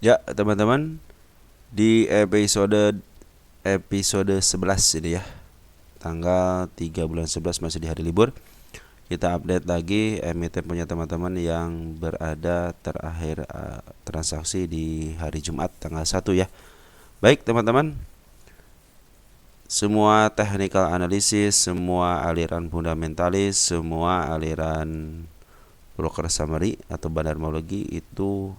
Ya, teman-teman, di episode 11 ini ya. Tanggal 3 bulan 11 masih di hari libur. Kita update lagi emiten punya teman-teman yang berada terakhir transaksi di hari Jumat tanggal 1 ya. Baik, teman-teman. Semua technical analysis, semua aliran fundamentalis, semua aliran broker summary atau bandarmologi itu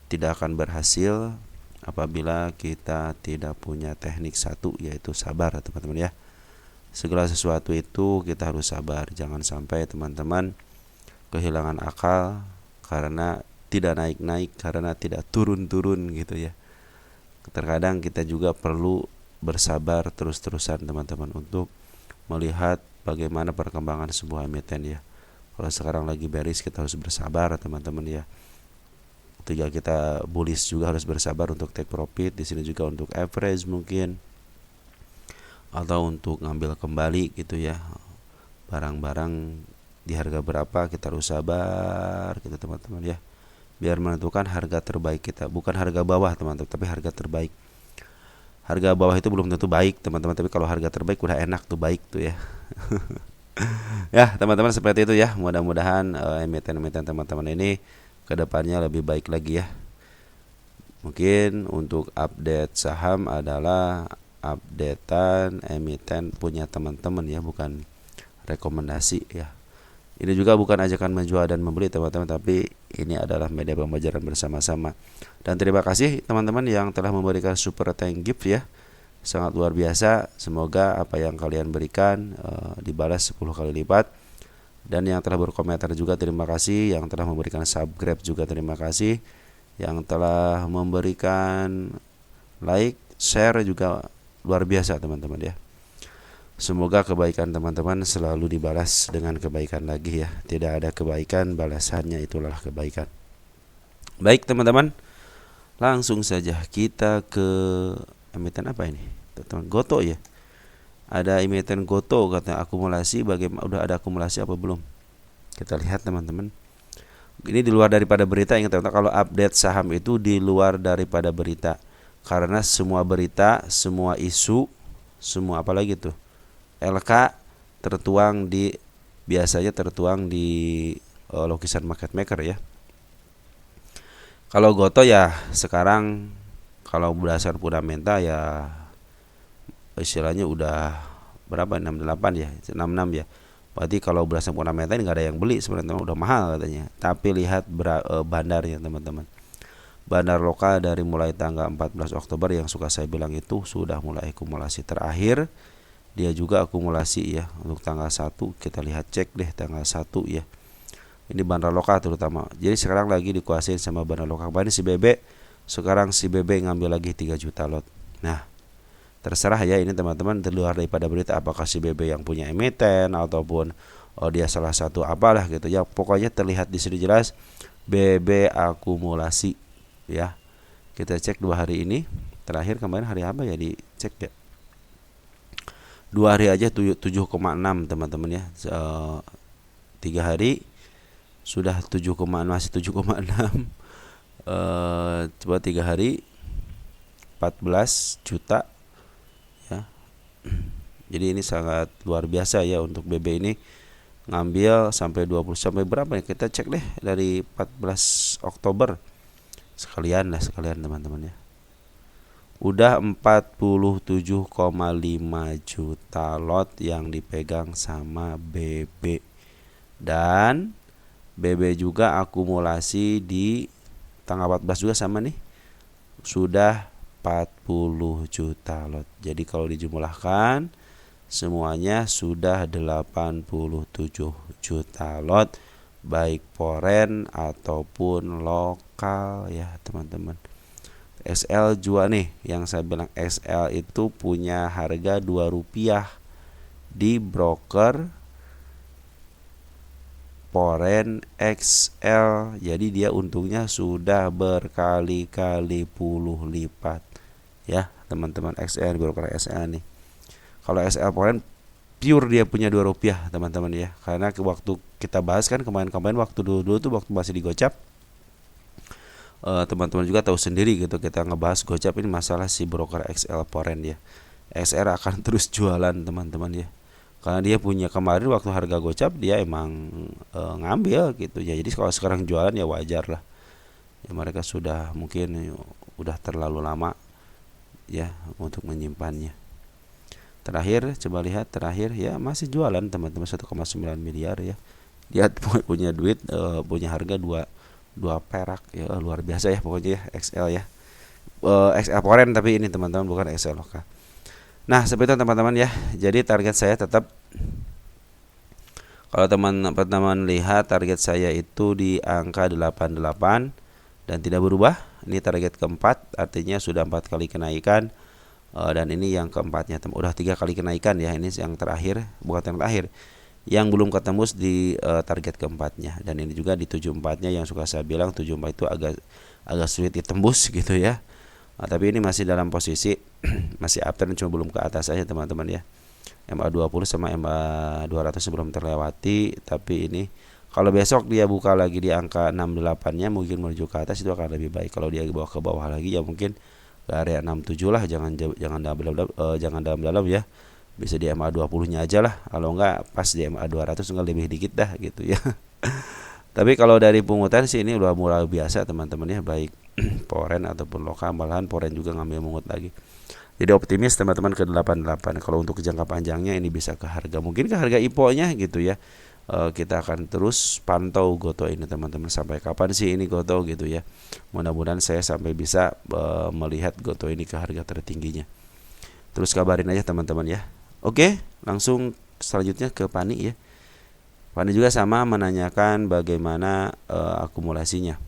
tidak akan berhasil apabila kita tidak punya teknik satu, yaitu sabar, teman-teman ya. Segala sesuatu itu kita harus sabar. Jangan sampai teman-teman kehilangan akal karena tidak naik-naik, karena tidak turun-turun gitu ya. Terkadang kita juga perlu bersabar terus-terusan teman-teman untuk melihat bagaimana perkembangan sebuah emiten ya. Kalau sekarang lagi bearish, kita harus bersabar teman-teman ya. Ketika kita bullish juga harus bersabar untuk take profit. Di sini juga untuk average mungkin, atau untuk ngambil kembali gitu ya. Barang-barang di harga berapa kita harus sabar gitu teman-teman ya. Biar menentukan harga terbaik kita, bukan harga bawah teman-teman, tapi harga terbaik. Harga bawah itu belum tentu baik teman-teman, tapi kalau harga terbaik udah enak tuh, baik tuh ya. Ya teman-teman, seperti itu ya. Mudah-mudahan emiten-emiten teman-teman ini kedepannya lebih baik lagi ya. Mungkin untuk update saham adalah updatean emiten punya teman-teman ya, bukan rekomendasi ya. Ini juga bukan ajakan menjual dan membeli teman-teman, tapi ini adalah media pembelajaran bersama-sama. Dan terima kasih teman-teman yang telah memberikan super thank gift ya. Sangat luar biasa. Semoga apa yang kalian berikan dibalas 10 kali lipat. Dan yang telah berkomentar juga terima kasih, yang telah memberikan subscribe juga terima kasih, yang telah memberikan like, share juga luar biasa teman-teman ya. Semoga kebaikan teman-teman selalu dibalas dengan kebaikan lagi ya. Tidak ada kebaikan, balasannya itulah kebaikan. Baik teman-teman, langsung saja kita ke emiten apa ini? Teman Goto ya. Ada emiten Goto katanya akumulasi, bagaimana, udah ada akumulasi apa belum? Kita lihat teman-teman. Ini di luar daripada berita. Ingat teman-teman, kalau update saham itu di luar daripada berita. Karena semua berita, semua isu, semua apalagi tuh, LK biasanya tertuang di Lokisan Market Maker ya. Kalau Goto ya sekarang kalau berdasarkan fundamental ya istilahnya udah berapa, 68 ya, 66 ya. Berarti kalau berdasarkan fundamental ini nggak ada yang beli sebenarnya, udah mahal katanya. Tapi lihat bandarnya teman-teman. Bandar lokal dari mulai tanggal 14 Oktober yang suka saya bilang itu sudah mulai akumulasi terakhir. Dia juga akumulasi ya untuk tanggal 1. Kita lihat, cek deh tanggal 1 ya. Ini bandar lokal terutama. Jadi sekarang lagi dikuasain sama bandar lokal. Kemarin si BB, sekarang si BB ngambil lagi 3 juta lot. Nah, terserah ya ini teman-teman, di luar daripada berita apakah si BB yang punya emiten ataupun dia salah satu apalah gitu ya. Pokoknya terlihat di sini jelas BB akumulasi ya. Kita cek 2 hari ini. Terakhir kemarin hari apa ya dicek ya. 2 hari aja 7,6 teman-teman ya. 3 hari sudah 7, masih 7,6. Coba 3 hari 14 juta ya. Jadi ini sangat luar biasa ya untuk BB ini, ngambil sampai 20, sampai berapa ya, kita cek deh dari 14 Oktober sekalian teman-teman ya. Udah 47,5 juta lot yang dipegang sama BB. Dan BB juga akumulasi di tanggal 14 juga sama nih, sudah 40 juta lot. Jadi kalau dijumlahkan semuanya sudah 87 juta lot, baik foreign ataupun lokal ya teman-teman. SL juga nih, yang saya bilang SL itu punya harga Rp2 di broker foreign XL. Jadi dia untungnya sudah berkali-kali puluh lipat ya teman-teman. XL broker SL nih. Kalau SL foreign pure dia punya Rp2 teman-teman ya. Karena waktu kita bahas kan kemarin waktu dulu tuh waktu masih digocap, teman-teman juga tahu sendiri gitu, kita ngebahas gocap ini masalah si broker XL Foreign ya. XR akan terus jualan teman-teman ya, karena dia punya kemarin waktu harga gocap dia emang ngambil gitu ya. Jadi kalau sekarang jualan ya wajar lah ya, mereka sudah mungkin udah terlalu lama ya untuk menyimpannya. Terakhir coba lihat, terakhir ya masih jualan teman-teman, 1,9 miliar ya. Dia punya duit, punya harga 2 perak ya, luar biasa ya pokoknya ya XL ya. XL Foreign tapi ini teman-teman bukan XL lokal. Nah seperti itu teman-teman ya. Jadi target saya tetap, kalau teman-teman lihat target saya itu di angka 88 dan tidak berubah. Ini target keempat, artinya sudah 4 kali kenaikan, dan ini yang keempatnya, udah 3 kali kenaikan ya. Ini yang terakhir, bukan yang terakhir, yang belum ketembus di target keempatnya. Dan ini juga di 74-nya yang suka saya bilang 74 itu agak sulit ditembus gitu ya. Tapi ini masih dalam posisi masih uptrend, cuma belum ke atas aja teman-teman ya. MA20 sama MA200 sebelum terlewati, tapi ini kalau besok dia buka lagi di angka 68-nya mungkin menuju ke atas, itu akan lebih baik. Kalau dia bawa ke bawah lagi ya mungkin ke area 67 lah, jangan dalam ya. Bisa di MA20-nya aja lah, kalau enggak pas di MA200 enggak lebih dikit dah gitu ya. Tapi kalau dari pungutan sih ini udah mulai biasa teman-teman ya, baik foreign ataupun lokal, malahan foreign juga ngambil mungut lagi. Jadi optimis teman-teman ke 88. Kalau untuk jangka panjangnya ini bisa ke harga, mungkin ke harga IPO-nya gitu ya. Kita akan terus pantau Gotoh ini teman-teman, sampai kapan sih ini Gotoh gitu ya. Mudah-mudahan saya sampai bisa melihat Gotoh ini ke harga tertingginya. Terus kabarin aja teman-teman ya. Oke, langsung selanjutnya ke Pani ya. Pani juga sama menanyakan bagaimana akumulasinya.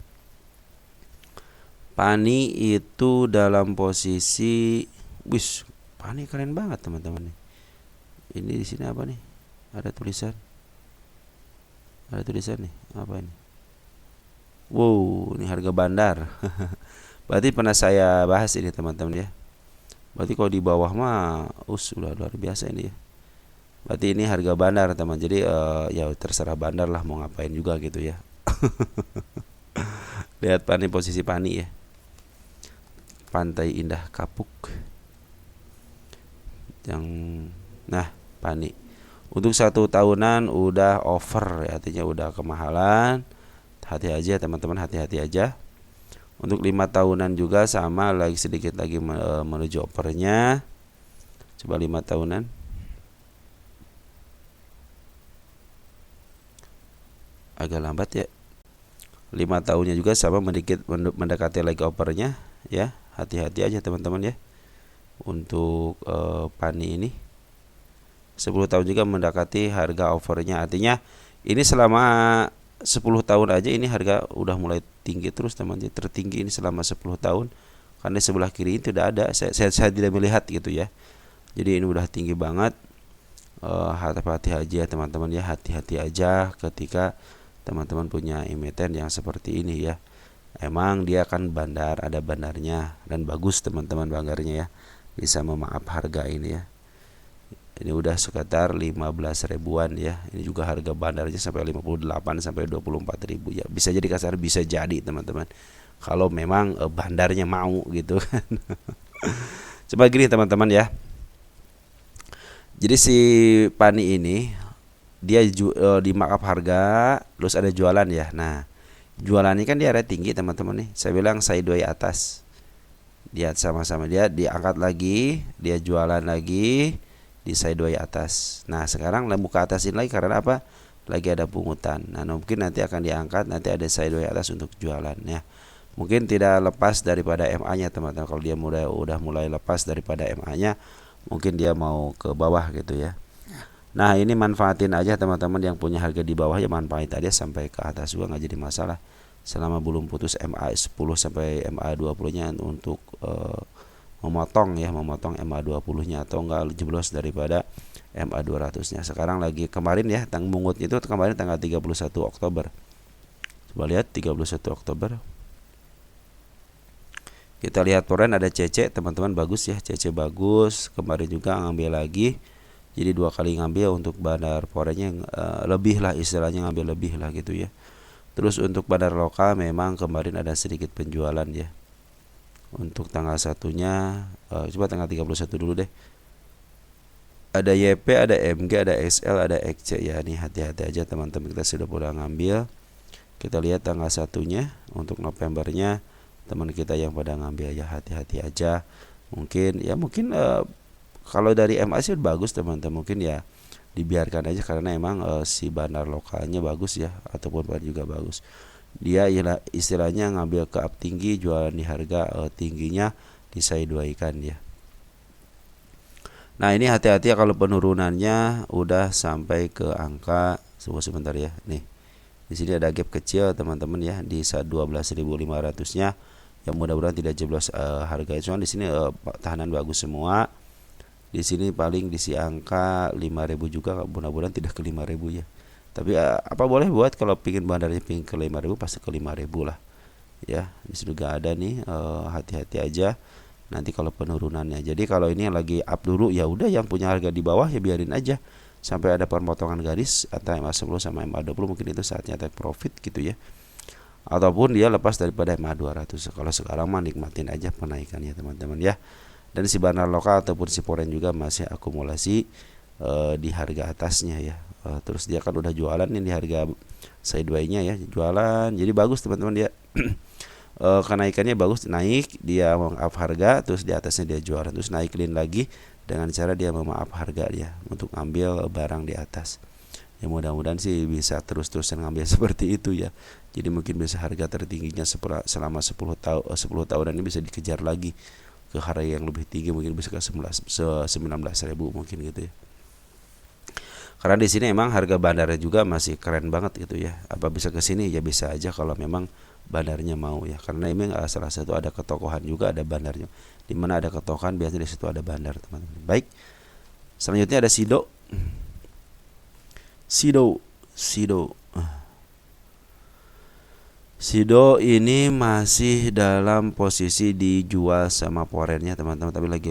Pani itu dalam posisi, wis, Pani keren banget teman-teman nih. Ini di sini apa nih? Ada tulisan nih, apa ini? Wow, ini harga bandar. Berarti pernah saya bahas ini teman-teman ya. Berarti kalau di bawah mah udah luar biasa ini ya. Berarti ini harga bandar teman. Jadi ya terserah bandar lah mau ngapain juga gitu ya. Lihat Pani, posisi Pani ya. Pantai Indah Kapuk. Nah Pani untuk 1 tahunan udah over ya, artinya udah kemahalan. Hati aja teman-teman, hati-hati aja. Untuk 5 tahunan juga sama, lagi sedikit lagi menuju overnya. Coba 5 tahunan. Agak lambat ya. 5 tahunnya juga sama, mendekati lagi overnya ya. Hati-hati aja teman-teman ya. Untuk Pani ini 10 tahun juga mendekati harga overnya, artinya ini selama 10 tahun aja ini harga udah mulai tinggi terus teman-teman. Tertinggi ini selama 10 tahun, karena sebelah kiri ini tidak ada, saya tidak melihat gitu ya. Jadi ini udah tinggi banget. Hati-hati aja teman-teman ya, hati-hati aja ketika teman-teman punya emiten yang seperti ini ya. Emang dia kan bandar, ada bandarnya, dan bagus teman-teman bandarnya ya, bisa memaaf harga ini ya. Ini udah sekitar 15 ribuan ya. Ini juga harga bandarnya sampai 58 sampai 24 ribu ya. Bisa jadi kasar, bisa jadi teman-teman, kalau memang bandarnya mau gitu kan. Coba gini teman-teman ya. Jadi si Pani ini dia di markup harga, terus ada jualan ya. Nah, jualannya kan di area tinggi teman-teman nih. Saya bilang sideways atas. Dia sama-sama dia diangkat lagi, dia jualan lagi di sideways atas. Nah, sekarang mau ke atasin lagi karena apa? Lagi ada pungutan. Nah, mungkin nanti akan diangkat, nanti ada sideways atas untuk jualan ya. Mungkin tidak lepas daripada MA-nya teman-teman. Kalau dia udah mulai lepas daripada MA-nya, mungkin dia mau ke bawah gitu ya. Nah, ini manfaatin aja teman-teman, yang punya harga di bawah ya manfaatin aja sampai ke atas juga, nggak jadi masalah. Selama belum putus MA10 sampai MA20-nya untuk memotong MA20-nya atau enggak jeblos daripada MA200-nya. Sekarang lagi kemarin ya, mungut itu kemarin tanggal 31 Oktober. Coba lihat 31 Oktober. Kita lihat foreign ada CC teman-teman, bagus ya, CC bagus. Kemarin juga ngambil lagi. Jadi 2 kali ngambil untuk bandar foreignnya, lebih lah istilahnya, ngambil lebih lah gitu ya. Terus untuk bandar lokal memang kemarin ada sedikit penjualan ya. Untuk tanggal satunya coba tanggal 31 dulu deh. Ada YP, ada MG, ada SL, ada XC ya. Nih hati-hati aja teman-teman, kita sudah boleh ngambil. Kita lihat tanggal satunya untuk Novembernya, teman kita yang pada ngambil ya, hati-hati aja. Mungkin kalau dari MA sih bagus teman-teman, mungkin ya dibiarkan aja karena emang si bandar lokalnya bagus ya, ataupun juga bagus. Dia istilahnya ngambil ke up tinggi, jualan di harga tingginya, disesuaikan ya. Nah ini hati-hati ya kalau penurunannya udah sampai ke angka sebentar ya. Nih di sini ada gap kecil teman-teman ya di 12.500-nya. Yang mudah-mudahan tidak jeblos harga. Soalnya di sini tahanan bagus semua. Di sini paling di angka 5.000 juga, mudah-mudahan tidak ke 5.000 ya. Tapi apa boleh buat kalau pingin bandarnya pingin ke 5.000 pasti ke 5.000 lah. Ya, di sini juga ada nih, hati-hati aja nanti kalau penurunannya. Jadi kalau ini yang lagi up dulu ya udah, yang punya harga di bawah ya biarin aja sampai ada pemotongan garis antara MA10 sama MA20, mungkin itu saatnya take profit gitu ya. Ataupun dia lepas daripada MA200. Kalau sekarang mah nikmatin aja penaikannya teman-teman ya. Dan si bandar lokal ataupun si foreign juga masih akumulasi di harga atasnya ya. Terus dia kan udah jualan nih di harga sideway-nya ya, jualan. Jadi bagus teman-teman dia. Kenaikannya bagus, naik dia up harga, terus di atasnya dia jualan, terus naik clean lagi dengan cara dia up harga dia untuk ambil barang di atas. Ya mudah-mudahan sih bisa terus-terusan ngambil seperti itu ya. Jadi mungkin bisa harga tertingginya selama 10 tahunan ini bisa dikejar lagi ke harga yang lebih tinggi, mungkin bisa ke 19.000 mungkin gitu ya. Karena di sini emang harga bandarnya juga masih keren banget gitu ya. Apa bisa ke sini ya bisa aja kalau memang bandarnya mau ya, karena ini salah satu ada ketokohan juga, ada bandarnya. Di mana ada ketokohan biasanya di situ ada bandar teman-teman. Baik, selanjutnya ada Sido. Sido ini masih dalam posisi dijual sama porennya teman-teman, tapi lagi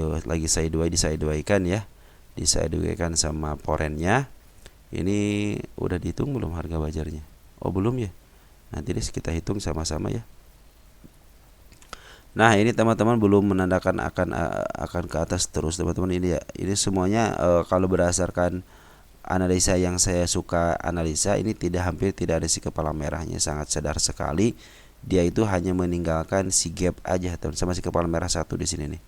disideway-kan ya, disideway-kan sama porennya. Ini udah dihitung belum harga bajarnya? Oh belum ya. Nanti deh kita hitung sama-sama ya. Nah ini teman-teman belum menandakan akan ke atas terus teman-teman ini ya. Ini semuanya kalau berdasarkan analisa yang saya suka analisa, ini hampir tidak ada si kepala merahnya, sangat sadar sekali. Dia itu hanya meninggalkan si gap aja teman, sama si kepala merah satu di sini nih.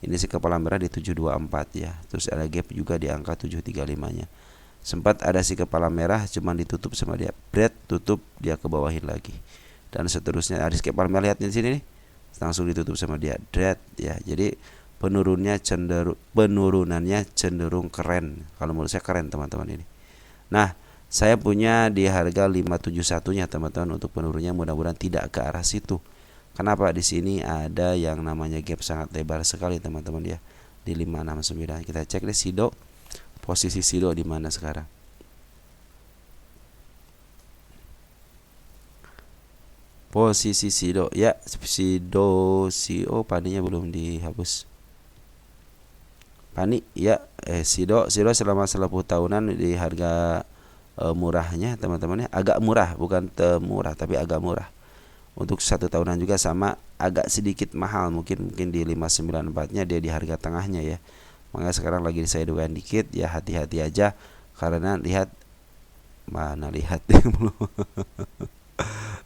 Ini si kepala merah di 724 ya. Terus ada gap juga di angka 735-nya. Sempat ada si kepala merah cuman ditutup sama dia, bread tutup, dia ke bawahin lagi dan seterusnya. Ada si kepala merah, lihat di sini nih, langsung ditutup sama dia, dread ya. Jadi penurunannya cenderung keren, kalau menurut saya keren teman-teman ini. Nah saya punya di harga 571-nya teman-teman untuk penurunnya, mudah-mudahan tidak ke arah situ. Kenapa? Di sini ada yang namanya gap sangat lebar sekali teman-teman ya, di 569. Kita cek deh Sido. Posisi Sido di mana sekarang? Posisi Sido ya, Sido paninya belum dihapus. Pani ya, Sido selama 10 tahunan di harga murahnya teman-teman ya, agak murah, bukan murah tapi agak murah. Untuk 1 tahunan juga sama, agak sedikit mahal, mungkin di 594-nya dia di harga tengahnya ya. Makanya sekarang lagi sideways dikit ya, hati-hati aja karena lihat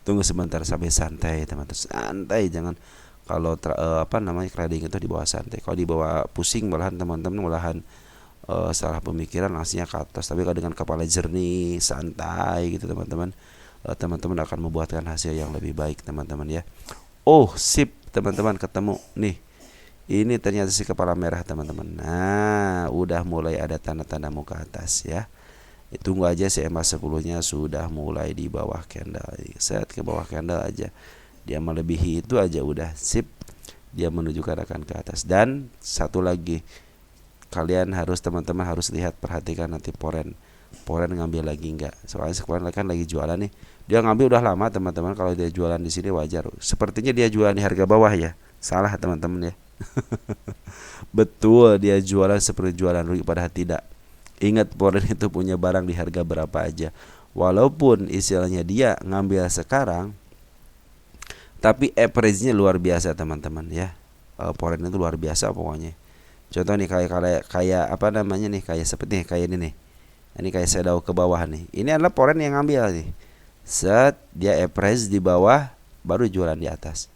tunggu sebentar, sampai santai teman-teman, santai, jangan kalau trading itu di bawah santai. Kalau di bawah pusing malahan teman-teman, malahan salah pemikiran langsungnya ke atas. Tapi kalau dengan kepala jernih, santai gitu teman-teman, teman-teman akan membuatkan hasil yang lebih baik teman-teman ya. Oh sip teman-teman, ketemu nih. Ini ternyata si kepala merah teman-teman. Nah udah mulai ada tanda-tanda mau ke atas ya. Tunggu aja si MA10-nya sudah mulai di bawah candle. Set ke bawah candle aja, dia melebihi itu aja udah sip, dia menunjukkan akan ke atas. Dan satu lagi, kalian harus teman-teman harus lihat, perhatikan nanti poren ngambil lagi enggak. Soalnya sekarang kan lagi jualan nih, dia ngambil udah lama teman-teman. Kalau dia jualan di sini wajar. Sepertinya dia jualan di harga bawah ya. Salah teman-teman ya. Betul, dia jualan seperti jualan rugi padahal tidak. Ingat poren itu punya barang di harga berapa aja. walaupun istilahnya dia ngambil sekarang, tapi average-nya luar biasa teman-teman ya. Poren itu luar biasa pokoknya. Contoh nih kayak apa namanya nih, kayak seperti nih, kayak ini nih. Ini kayak shadow ke bawah nih. Ini adalah poren yang ngambil nih. Set dia average di bawah, baru jualan di atas.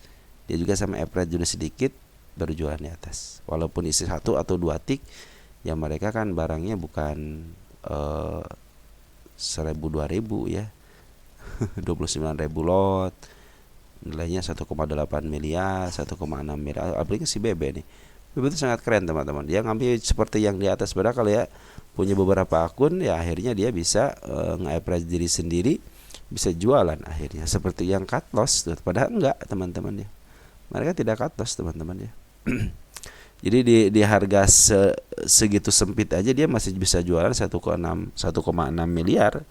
Dia juga sama average juga sedikit, baru jualan di atas. Walaupun isi 1 atau 2 tick, ya mereka kan barangnya bukan 1000 2000 ya. 29.000 lot, nilainya 1,8 miliar, 1,6 miliar. Aplikasi BB nih, BB itu sangat keren teman-teman. Dia ngambil seperti yang di atas. Padahal kalau ya punya beberapa akun, ya akhirnya dia bisa nge-average diri sendiri, bisa jualan akhirnya. Seperti yang cut loss, padahal enggak teman-teman ya. Mereka tidak cut loss teman-teman ya. Jadi di harga segitu sempit aja dia masih bisa jualan 1,6 miliar.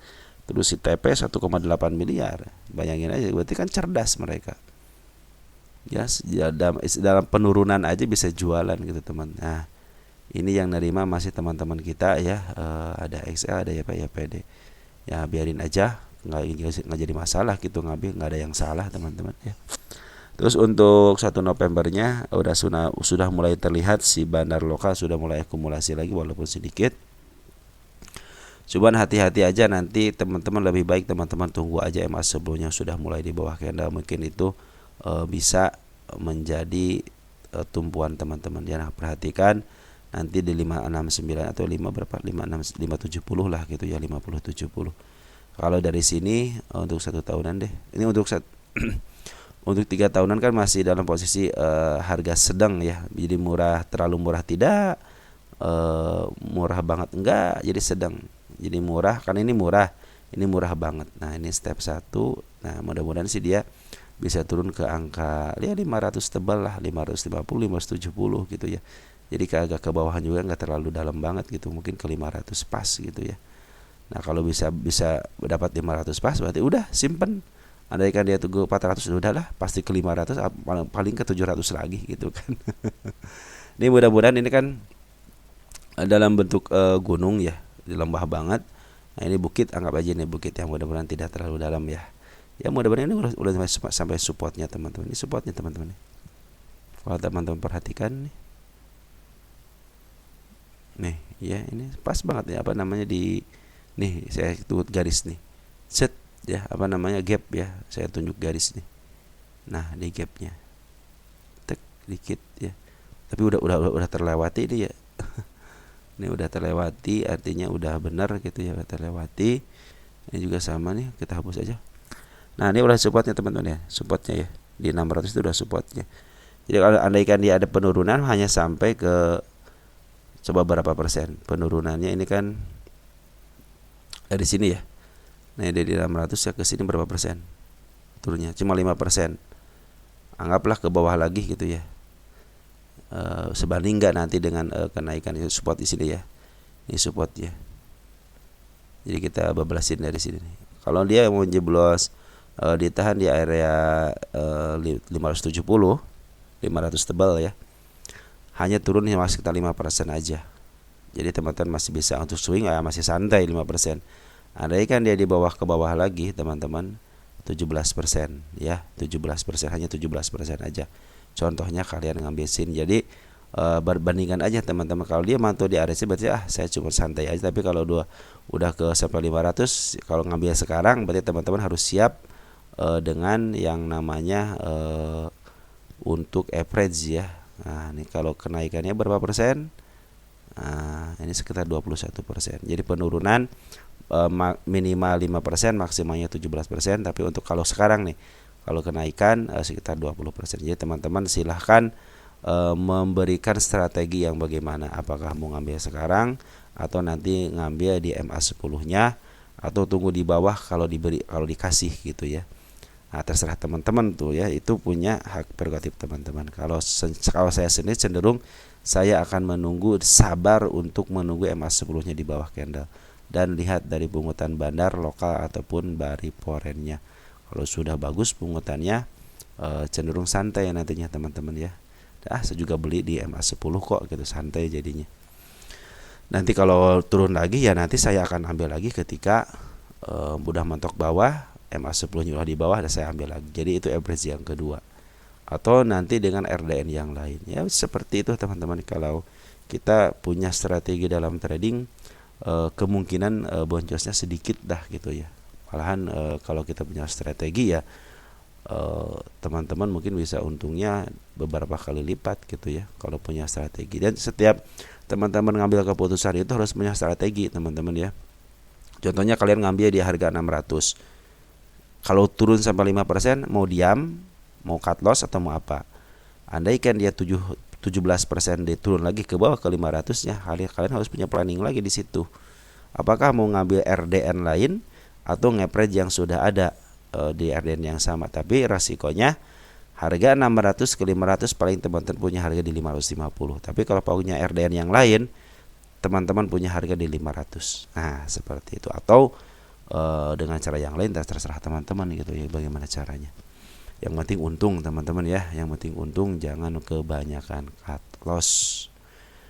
Terus si TP 1,8 miliar. Bayangin aja, berarti kan cerdas mereka. Ya, dalam penurunan aja bisa jualan gitu teman. Nah, ini yang nerima masih teman-teman kita ya. Ada XL, ada YPD. Ya biarin aja, nggak jadi masalah gitu ngambil, nggak ada yang salah teman-teman ya. Terus untuk 1 Novembernya sudah mulai terlihat si bandar lokal sudah mulai akumulasi lagi walaupun sedikit. Cuman hati-hati aja, nanti teman-teman lebih baik teman-teman tunggu aja MA sebelumnya sudah mulai di bawah candle, mungkin itu bisa menjadi tumpuan teman-teman. Ya, nah, perhatikan nanti di 569 atau 5 berapa 570 lah gitu ya, 50-70. Kalau dari sini untuk 1 tahunan deh. Ini untuk untuk 3 tahunan kan masih dalam posisi harga sedang ya. Jadi murah, terlalu murah tidak, murah banget enggak, jadi sedang. Jadi murah, kan ini murah banget. Nah, ini step 1. Nah, mudah-mudahan sih dia bisa turun ke angka ya 500 tebal lah, 550, 570 gitu ya. Jadi agak ke bawahan juga, enggak terlalu dalam banget gitu, mungkin ke 500 pas gitu ya. Nah, kalau bisa dapat 500 pas berarti udah simpen. Andaikan dia tunggu 400, udahlah pasti ke 500, paling ke 700 lagi gitu kan. Ini mudah-mudahan ini kan dalam bentuk gunung ya, di lembah banget. Nah, ini bukit, anggap aja ini bukit yang mudah-mudahan tidak terlalu dalam ya. Ya mudah-mudahan ini udah sampai supportnya teman-teman. Ini supportnya teman-teman. Kalau teman-teman perhatikan nih ya, ini pas banget ya, apa namanya di nih saya tutup garis nih. Set ya, apa namanya gap ya, saya tunjuk garis nih. Nah, di gapnya tek dikit ya, tapi udah terlewati ini ya. Ini udah terlewati, artinya udah benar gitu ya, udah terlewati. Ini juga sama nih, kita hapus aja. Nah, ini udah supportnya teman-teman ya, supportnya ya di 600 itu udah supportnya. Jadi kalau andaikan dia ada penurunan hanya sampai ke coba berapa persen penurunannya, ini kan dari sini ya. Nah, dari 600 ya ke sini berapa persen turunnya? Cuma 5%. Anggaplah ke bawah lagi gitu ya. Sebanding enggak nanti dengan kenaikan support di sini ya. Ini support ya. Jadi kita bablasin dari sini nih. Kalau dia mau jeblos ditahan di area 570, 500 tebal ya. Hanya turun cuma sekitar 5% aja. Jadi teman-teman masih bisa untuk swing ya, masih santai 5%. Andaikan dia di bawah ke bawah lagi teman-teman 17% ya, 17%, hanya 17% aja. Contohnya kalian ngambil sin. Jadi berbandingkan aja teman-teman. Kalau dia mantul di area berarti saya cuma santai aja. Tapi kalau udah ke sampai 500, kalau ngambil sekarang berarti teman-teman harus siap dengan yang namanya untuk average ya. Nah, ini kalau kenaikannya berapa persen? Nah, ini sekitar 21%. Jadi penurunan minimal 5%, maksimalnya 17%. Tapi untuk kalau sekarang nih, kalau kenaikan sekitar 20%. Jadi teman-teman silahkan memberikan strategi yang bagaimana. Apakah mau ngambil sekarang atau nanti ngambil di MA10-nya, atau tunggu di bawah kalau dikasih gitu ya. Nah, terserah teman-teman tuh ya, itu punya hak prerogatif teman-teman. Kalau saya sendiri cenderung saya akan menunggu, sabar untuk menunggu MA10-nya di bawah candle dan lihat dari pungutan bandar lokal ataupun dari porennya. Kalau sudah bagus pungutannya, cenderung santai nantinya teman-teman ya. Saya juga beli di MA10 kok gitu, santai jadinya. Nanti kalau turun lagi ya nanti saya akan ambil lagi ketika udah mentok bawah, MA10 nya udah di bawah, dan saya ambil lagi. Jadi itu average yang kedua. Atau nanti dengan RDN yang lain. Ya seperti itu teman-teman. Kalau kita punya strategi dalam trading, kemungkinan boncosnya sedikit dah gitu ya. Malahan kalau kita punya strategi ya, teman-teman mungkin bisa untungnya beberapa kali lipat gitu ya kalau punya strategi. Dan setiap teman-teman ngambil keputusan itu harus punya strategi teman-teman ya. Contohnya kalian ngambil di harga 600. Kalau turun sampai 5%, mau diam, mau cut loss atau mau apa? Andaikan dia 17% dia turun lagi ke bawah ke 500-nya, kalian harus punya planning lagi di situ. Apakah mau ngambil RDN lain atau nge-average yang sudah ada di RDN yang sama, tapi resikonya harga 600 ke 500 paling teman-teman punya harga di 550. Tapi kalau punya RDN yang lain, teman-teman punya harga di 500. Nah, seperti itu. Atau dengan cara yang lain terserah teman-teman gitu ya, bagaimana caranya. Yang penting untung teman-teman ya, yang penting untung, jangan kebanyakan cut loss.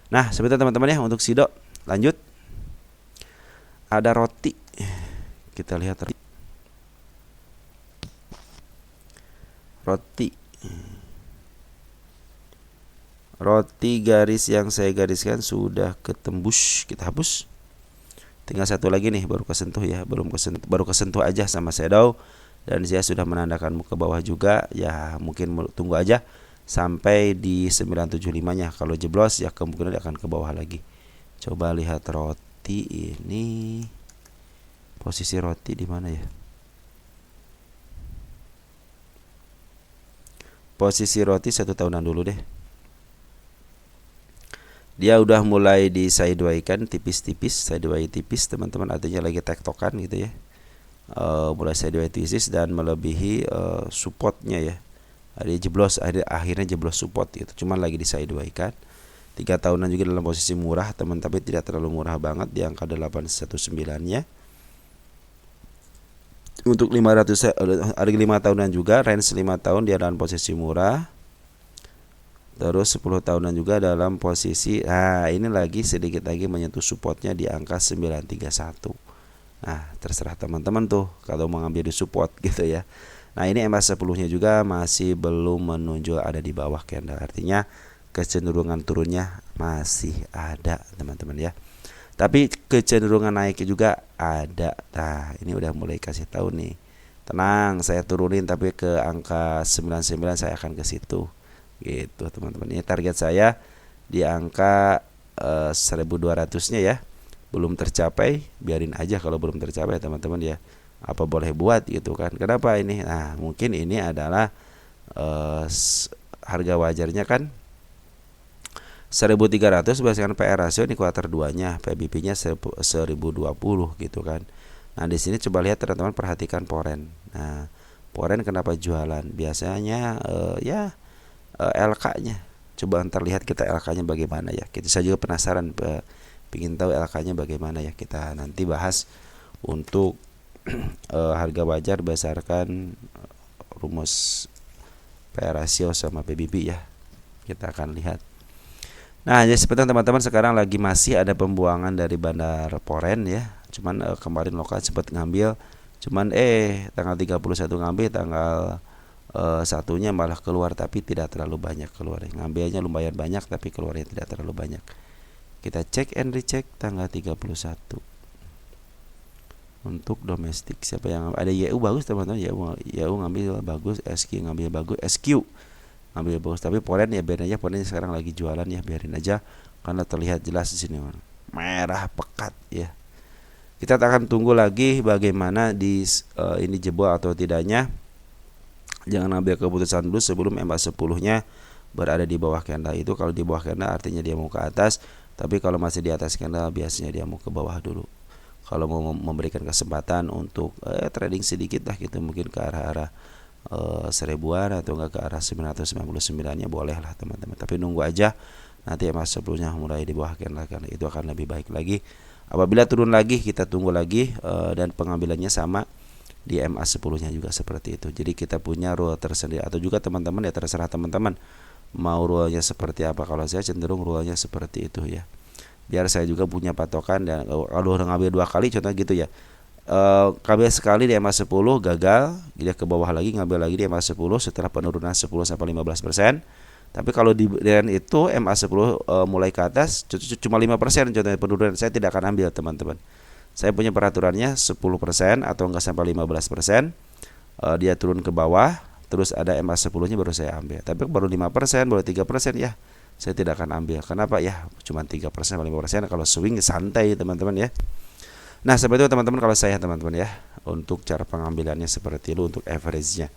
Nah, sebentar teman-teman ya untuk Sido. Lanjut. Ada roti. Kita lihat roti garis yang saya gariskan sudah ketembus, kita hapus. Tinggal satu lagi nih baru kesentuh ya, baru kesentuh aja sama shadow, dan saya sudah menandakan ke bawah juga ya. Mungkin tunggu aja sampai di 975-nya. Kalau jeblos ya kemungkinan akan ke bawah lagi. Coba lihat roti ini, posisi roti di mana ya? Posisi roti 1 tahunan dulu deh. Dia udah mulai di sideway kan, tipis-tipis, sideway tipis teman-teman, artinya lagi tektokan gitu ya. Mulai sideway tipis dan melebihi supportnya ya. Dia jeblos, akhirnya jeblos support gitu. Cuman lagi di sideway kan. 3 tahunan juga dalam posisi murah teman, tapi tidak terlalu murah banget di angka 819-nya. Untuk 500 ada 5 tahunan juga, range 5 tahun dia dalam posisi murah. Terus 10 tahunan juga dalam posisi, nah ini lagi sedikit lagi menyentuh supportnya di angka 931. Nah terserah teman-teman tuh kalau mau ngambil di support gitu ya. Nah ini MA10 nya juga masih belum menunjuk ada di bawah candle, artinya kecenderungan turunnya masih ada teman-teman ya. Tapi kecenderungan naiknya juga ada. Nah ini udah mulai kasih tahu nih, tenang saya turunin tapi ke angka 99 saya akan ke situ gitu teman-teman. Ini target saya di angka 1200-nya ya, belum tercapai, biarin aja kalau belum tercapai teman-teman ya, apa boleh buat gitu kan. Kenapa ini? Nah mungkin ini adalah harga wajarnya kan 1300 berdasarkan PR rasio ini kuartal 2-nya, PBP nya 1020 gitu kan. Nah di sini coba lihat teman-teman, perhatikan poren. Nah poren kenapa jualan? Biasanya LK-nya. Coba ntar lihat kita LK-nya bagaimana ya. Saya juga penasaran, ingin tahu LK-nya bagaimana ya. Kita nanti bahas untuk harga wajar berdasarkan rumus PR rasio sama PBB ya. Kita akan lihat. Nah, jadi seperti teman-teman sekarang lagi masih ada pembuangan dari bandar Poren ya. Cuman kemarin lokal sempat ngambil, cuman tanggal 31 ngambil, tanggal satunya malah keluar, tapi tidak terlalu banyak keluar. Ngambilnya lumayan banyak tapi keluarnya tidak terlalu banyak. Kita cek and recheck tanggal 31. Untuk domestik siapa yang ada? YU bagus teman-teman, YU ngambil bagus, SQ ngambil bagus, SQ ngambil bagus, tapi Poren ya biarin aja. Poren sekarang lagi jualan ya, biarin aja karena terlihat jelas di sini merah pekat ya. Kita akan tunggu lagi bagaimana di ini jebol atau tidaknya. Jangan ambil keputusan dulu sebelum MA10-nya berada di bawah candle itu. Kalau di bawah candle artinya dia mau ke atas, tapi kalau masih di atas candle biasanya dia mau ke bawah dulu. Kalau mau memberikan kesempatan untuk trading sedikit lah gitu, mungkin ke arah-arah 1000-an atau enggak ke arah 999-nya boleh lah teman-teman. Tapi nunggu aja nanti MA10-nya mulai di bawah candle, karena itu akan lebih baik lagi. Apabila turun lagi kita tunggu lagi, dan pengambilannya sama di MA10-nya juga seperti itu. Jadi kita punya rule tersendiri, atau juga teman-teman ya terserah teman-teman mau rule-nya seperti apa. Kalau saya cenderung rule-nya seperti itu ya. Biar saya juga punya patokan, dan kalau udah ngambil 2 kali contoh gitu ya, Ngambil sekali di EMA 10 gagal, dia ke bawah lagi ngambil lagi di EMA 10 setelah penurunan 10 sampai 15%. Tapi kalau di itu MA 10 mulai ke atas cuma 5% contohnya penurunan, saya tidak akan ambil teman-teman. Saya punya peraturannya 10% atau enggak sampai 15%. Dia turun ke bawah, terus ada MA 10-nya baru saya ambil. Tapi baru 5%, baru 3% ya, saya tidak akan ambil. Kenapa ya? Cuma 3% atau 5%, kalau swing santai teman-teman ya. Nah, seperti itu teman-teman kalau saya teman-teman ya. Untuk cara pengambilannya seperti itu untuk average-nya.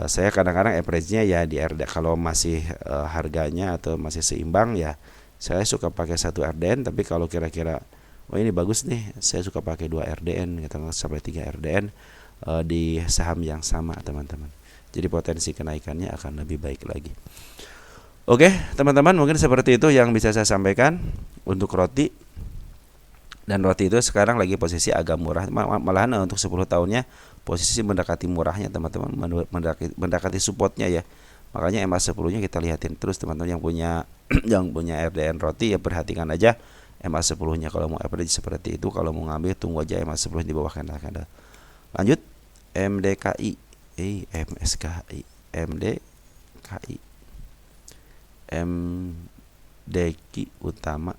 Saya kadang-kadang average-nya ya di RD kalau masih harganya atau masih seimbang ya saya suka pakai 1 RDN, tapi kalau kira-kira ini bagus nih, saya suka pakai 2 RDN gitu, sampai 3 RDN di saham yang sama teman-teman. Jadi potensi kenaikannya akan lebih baik lagi. Oke, teman-teman, mungkin seperti itu yang bisa saya sampaikan untuk roti. Dan roti itu sekarang lagi posisi agak murah, malahan untuk 10 tahunnya posisi mendekati murahnya teman-teman, mendekati supportnya ya. Makanya MA 10-nya kita lihatin terus teman-teman yang punya yang punya RDN roti ya, perhatikan aja MA 10-nya. Kalau mau average seperti itu, kalau mau ngambil tunggu aja MA 10 di bawah candle. Lanjut MDKI, MSKI, MDKI, MDKI Utama.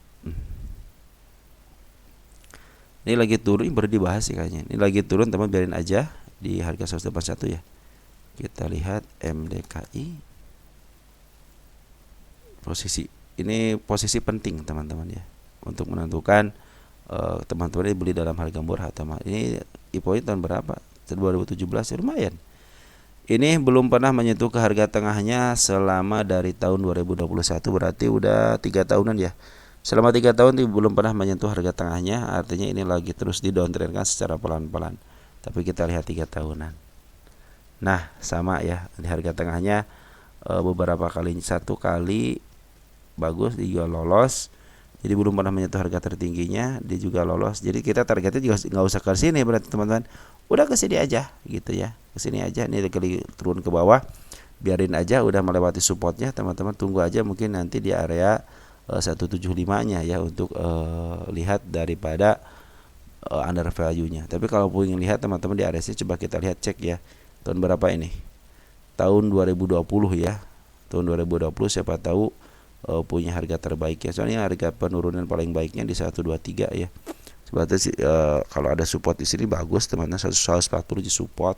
Ini lagi turun, ini baru dibahas sih kayaknya. Ini lagi turun teman, biarin aja di harga 181 ya. Kita lihat MDKI. Posisi ini posisi penting teman-teman ya, untuk menentukan teman-teman beli dalam harga murah atau mahal. Ini IPO tahun berapa? 2017 ya, lumayan. Ini belum pernah menyentuh ke harga tengahnya selama dari tahun 2021, berarti udah 3 tahunan ya. Selama 3 tahun belum pernah menyentuh harga tengahnya, artinya ini lagi terus di downtrendkan secara pelan-pelan. Tapi kita lihat 3 tahunan. Nah, sama ya, di harga tengahnya beberapa kali, 1 kali bagus, dia juga lolos. Jadi belum pernah menyentuh harga tertingginya, dia juga lolos. Jadi kita targetnya juga nggak usah ke sini berarti teman-teman. Udah ke sini aja gitu ya. Ke sini aja, ini kali turun ke bawah. Biarin aja, udah melewati supportnya teman-teman, tunggu aja mungkin nanti di area 175-nya ya, untuk lihat daripada under value-nya. Tapi kalau ingin lihat teman-teman di area coba kita lihat, cek ya. Tahun berapa ini? Tahun 2020 ya. Tahun 2020 siapa tahu punya harga terbaik ya. Soalnya harga penurunan paling baiknya di 123 ya. Sebetulnya kalau ada support di sini bagus teman-teman, 140 di support.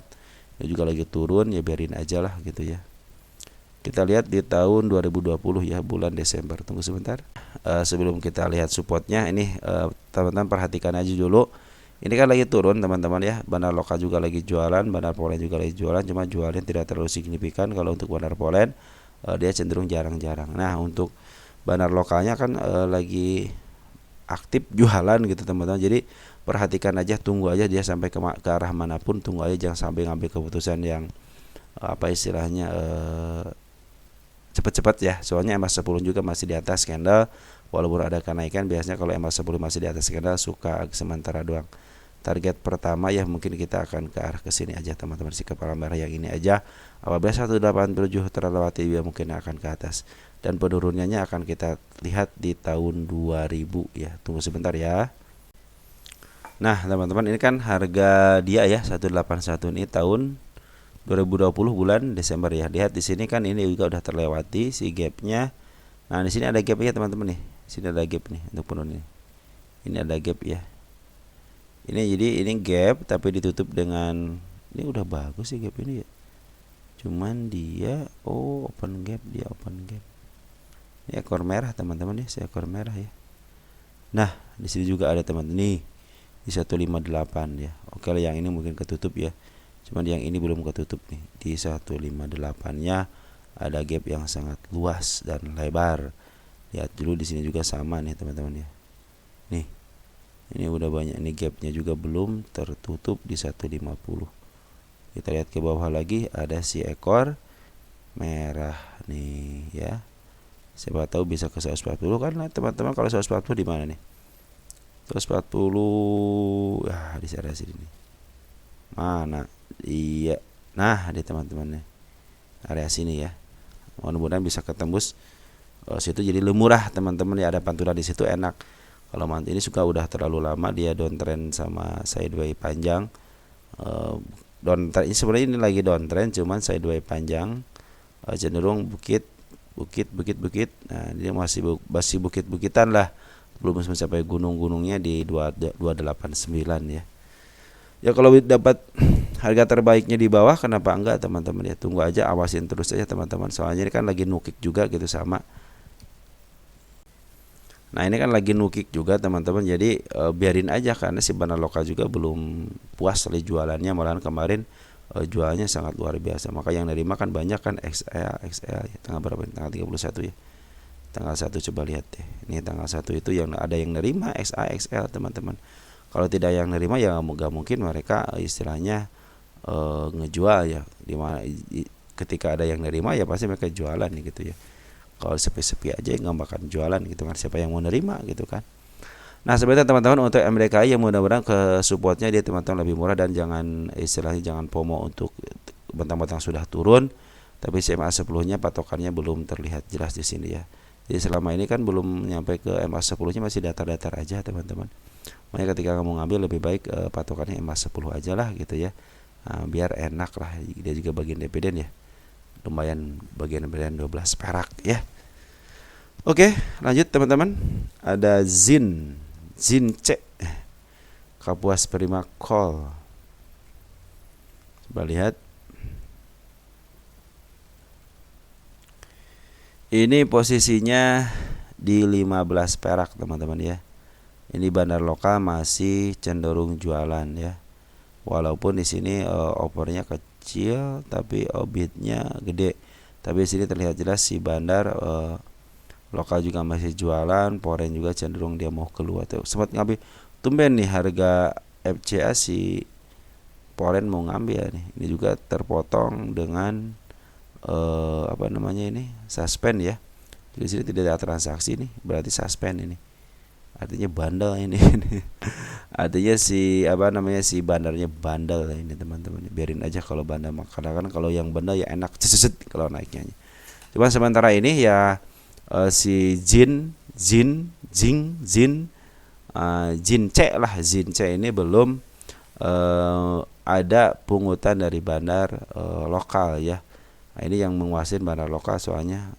Ya juga lagi turun ya, biarin aja lah gitu ya. Kita lihat di tahun 2020 ya, bulan Desember. Tunggu sebentar. Sebelum kita lihat supportnya, ini teman-teman perhatikan aja dulu. Ini kan lagi turun teman-teman ya. Bandar lokal juga lagi jualan, bandar Polen juga lagi jualan. Cuma jualnya tidak terlalu signifikan. Kalau untuk bandar Polen dia cenderung jarang-jarang. Nah, untuk bandar lokalnya kan lagi aktif jualan gitu teman-teman. Jadi perhatikan aja, tunggu aja dia sampai ke arah manapun, tunggu aja, jangan sampai ngambil keputusan yang apa istilahnya cepat-cepat ya. Soalnya MA 10 juga masih di atas candle, walaupun ada kenaikan. Biasanya kalau MA 10 masih di atas candle suka sementara doang. Target pertama ya mungkin kita akan ke arah ke sini aja teman-teman, si kepala merah yang ini aja. Apabila 187 terlewati ya mungkin akan ke atas, dan penurunannya akan kita lihat di tahun 2000 ya. Tunggu sebentar ya. Nah teman-teman, ini kan harga dia ya 181 ini tahun 2020 bulan Desember ya. Lihat di sini kan ini juga udah terlewati si gapnya. Nah di sini ada gap ya teman-teman nih. Sini ada gap nih untuk penurunan. Ini ada gap ya. Ini jadi ini gap tapi ditutup dengan, ini udah bagus sih gap ini ya. Cuman dia open gap, dia open gap. Ini ekor merah teman-teman ya, seekor merah ya. Nah di sini juga ada teman-teman nih di 158 ya. Oke, yang ini mungkin ketutup ya. Cuman yang ini belum ketutup nih. Di 158-nya ada gap yang sangat luas dan lebar. Lihat dulu di sini juga sama nih teman-teman ya. Nih. Ini udah banyak nih, gapnya juga belum tertutup di 150. Kita lihat ke bawah lagi, ada si ekor merah nih ya. Siapa tahu bisa ke 140 kan teman-teman. Kalau 140 di mana nih? 140 ya di area sini nih. Mana? Iya. Nah, di teman-teman nih. Area sini ya. Mudah-mudahan bisa ketembus situ, jadi murah teman-teman ya, ada pantura di situ enak. Kalau ini juga udah terlalu lama dia downtrend sama sideways panjang. Downtrend ini sebenarnya ini lagi downtrend, cuman sideways panjang, cenderung bukit. Nah, dia masih bukit-bukitan lah, belum mencapai gunung-gunungnya di 289 ya. Ya kalau dapat harga terbaiknya di bawah, kenapa enggak teman-teman ya? Tunggu aja, awasin terus aja teman-teman. Soalnya ini kan lagi nukik juga gitu sama. Nah ini kan lagi nukik juga teman-teman, jadi biarin aja karena si Bandar Lokal juga belum puas oleh jualannya, malahan kemarin jualnya sangat luar biasa. Maka yang nerima kan banyak kan, XL ya. Tanggal berapa ini? Tanggal 31 ya. Tanggal 1 coba lihat deh. Ini tanggal 1 itu yang ada yang nerima XL teman-teman. Kalau tidak yang nerima ya gak mungkin mereka istilahnya ngejual ya. Dimana ketika ada yang nerima ya pasti mereka jualan gitu ya. Kalau sepi-sepi aja nggak makan jualan gitu kan, siapa yang mau nerima gitu kan. Nah sebenarnya teman-teman untuk MDKI yang mudah-mudahan ke supportnya dia teman-teman lebih murah, dan jangan istilahnya jangan FOMO untuk bentang-bentang sudah turun tapi SMA 10 nya patokannya belum terlihat jelas di sini ya. Jadi selama ini kan belum nyampe ke MA 10 nya, masih datar-datar aja teman-teman. Makanya ketika kamu ngambil lebih baik patokannya MA 10 aja lah gitu ya. Nah, biar enak lah, dia juga bagian dividen ya, lumayan bagian 12 perak ya. Oke, lanjut teman-teman. Ada Zin C, Kapuas Prima Call. Coba lihat. Ini posisinya di 15 perak teman-teman ya. Ini Bandar Lokal masih cenderung jualan ya. Walaupun di sini opernya kecil tapi bidnya gede. Tapi di sini terlihat jelas si Bandar Lokal juga masih jualan, Poren juga cenderung dia mau keluar tuh. Sempat ngambil tumben nih harga FCA si Poren mau ngambil nih. Ini juga terpotong dengan apa namanya ini? Suspend ya. Di sini tidak ada transaksi nih, berarti suspend ini. Artinya bandel ini. Artinya si apa namanya si bandarnya bandel ini teman-teman. Biarin aja kalau bandel, karena kan kalau yang bandel ya enak ceset kalau naiknya. Cuman sementara ini ya si Jin C lah, Jin C ini belum ada pungutan dari bandar lokal ya. Nah, ini yang menguasai bandar lokal, soalnya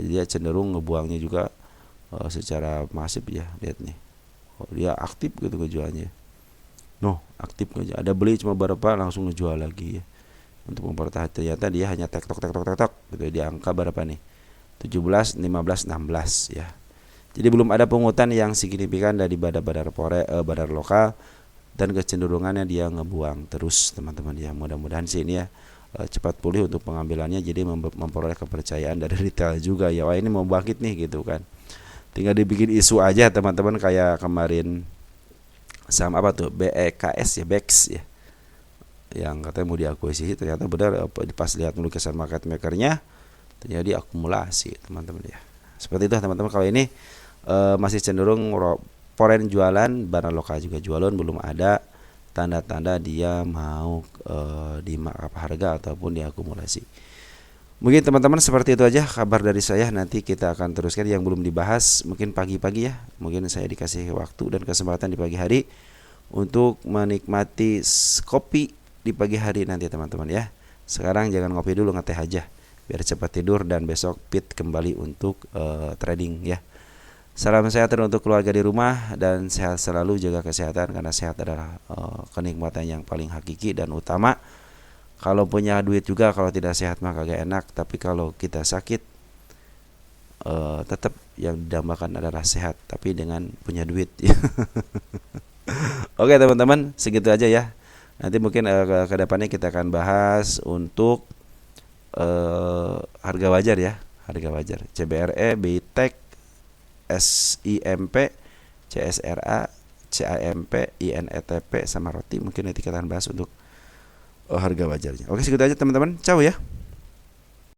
dia cenderung ngebuangnya juga secara masif ya. Lihat nih, dia aktif gitu ngejualnya. Aktif ngejual. Ada beli cuma berapa langsung ngejual lagi ya. Untuk mempertahankan, ternyata dia hanya tek tok gitu. Dia angka berapa nih? 17, 15, 16 ya. Jadi belum ada pungutan yang signifikan dari badar lokal, dan kecenderungannya dia ngebuang terus teman-teman ya. Mudah-mudahan sih ini ya cepat pulih untuk pengambilannya, jadi memperoleh kepercayaan dari retail juga ya. Wah ini mau bangkit nih gitu kan. Tinggal dibikin isu aja teman-teman, kayak kemarin saham apa tuh BEKS ya, BEX ya, yang katanya mau diakuisisi, ternyata benar pas lihat nulisan market makernya terjadi akumulasi teman-teman ya. Seperti itu teman-teman. Kalau ini masih cenderung Poren jualan, Bandar Lokal juga jualan, belum ada tanda-tanda dia mau di markup harga ataupun diakumulasi. Mungkin teman-teman seperti itu aja kabar dari saya. Nanti kita akan teruskan yang belum dibahas mungkin pagi-pagi ya. Mungkin saya dikasih waktu dan kesempatan di pagi hari untuk menikmati kopi di pagi hari nanti teman-teman ya. Sekarang jangan ngopi dulu, ngeteh aja biar cepat tidur dan besok fit kembali untuk trading ya. Salam sehat untuk keluarga di rumah, dan sehat selalu, jaga kesehatan karena sehat adalah kenikmatan yang paling hakiki dan utama. Kalau punya duit juga kalau tidak sehat mah kagak enak, tapi kalau kita sakit tetap yang didambakan adalah sehat tapi dengan punya duit. Oke teman-teman, segitu aja ya. Nanti mungkin ke depannya kita akan bahas untuk harga wajar ya, harga wajar CBRE, BITEK, SIMP, CSRA, CAMP, INETP sama ROTI. Mungkin nanti kita akan bahas untuk harga wajarnya. Oke, segitu aja teman-teman. Ciao ya.